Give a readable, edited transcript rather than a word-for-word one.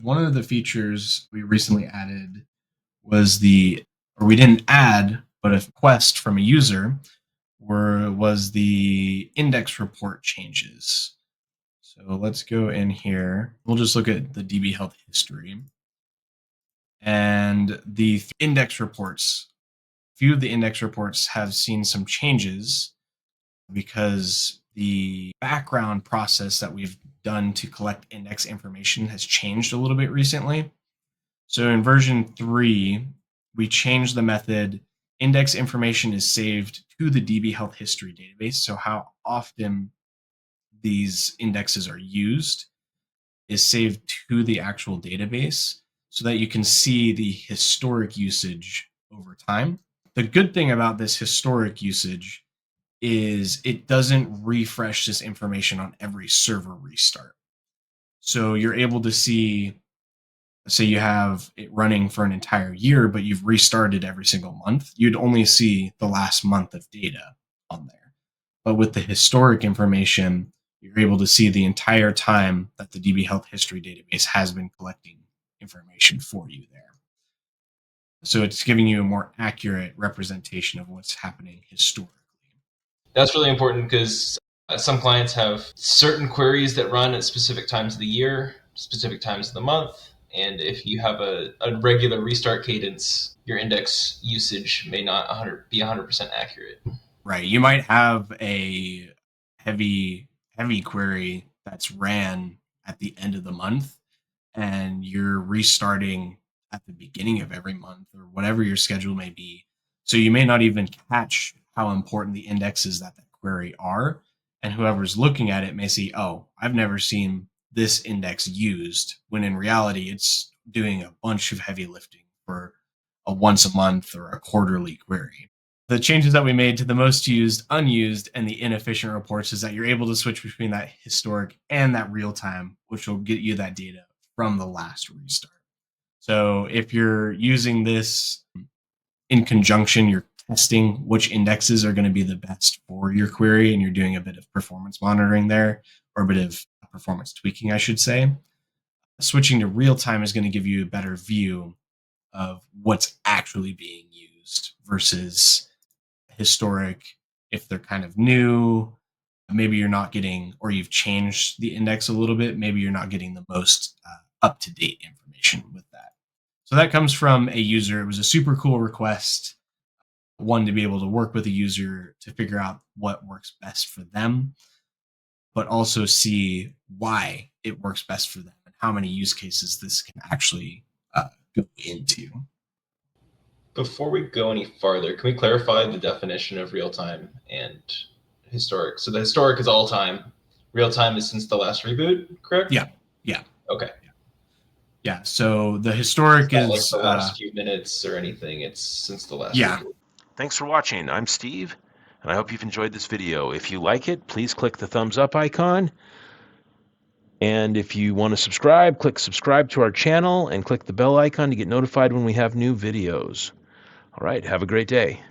one of the features we recently added was or we didn't add, but a request from a user was the index report changes. So let's go in here. We'll just look at the DB Health history and the index reports. Few of the index reports have seen some changes because the background process that we've done to collect index information has changed a little bit recently. So in version 3, we changed the method index information is saved to the DB Health History database. So how often these indexes are used is saved to the actual database so that you can see the historic usage over time. The good thing about this historic usage is it doesn't refresh this information on every server restart. So you're able to see, say you have it running for an entire year, but you've restarted every single month, you'd only see the last month of data on there. But with the historic information, you're able to see the entire time that the DB Health History database has been collecting information for you there. So it's giving you a more accurate representation of what's happening historically. That's really important because some clients have certain queries that run at specific times of the year, specific times of the month. And if you have a regular restart cadence, your index usage may not be 100% accurate. Right. You might have a heavy query that's ran at the end of the month, and you're restarting at the beginning of every month or whatever your schedule may be. So you may not even catch how important the indexes that query are. And whoever's looking at it may see, oh, I've never seen this index used, when in reality, it's doing a bunch of heavy lifting for a once a month or a quarterly query. The changes that we made to the most used, unused, and the inefficient reports is that you're able to switch between that historic and that real time, which will get you that data from the last restart. So if you're using this in conjunction, you're testing which indexes are going to be the best for your query, and you're doing a bit of performance monitoring there, or a bit of performance tweaking, I should say. Switching to real time is going to give you a better view of what's actually being used versus historic. If they're kind of new, maybe you're not getting, or you've changed the index a little bit, maybe you're not getting the most up-to-date information with that. So that comes from a user. It was a super cool request. One, to be able to work with a user to figure out what works best for them, but also see why it works best for them and how many use cases this can actually go into. Before we go any farther, can we clarify the definition of real-time and historic? So the historic is all time. Real-time is since the last reboot, correct? Yeah. Okay. Yeah, so the historic is like the last few minutes or anything. It's since the last reboot. Thanks for watching. I'm Steve, and I hope you've enjoyed this video. If you like it, please click the thumbs up icon. And if you want to subscribe, click subscribe to our channel and click the bell icon to get notified when we have new videos. All right, have a great day.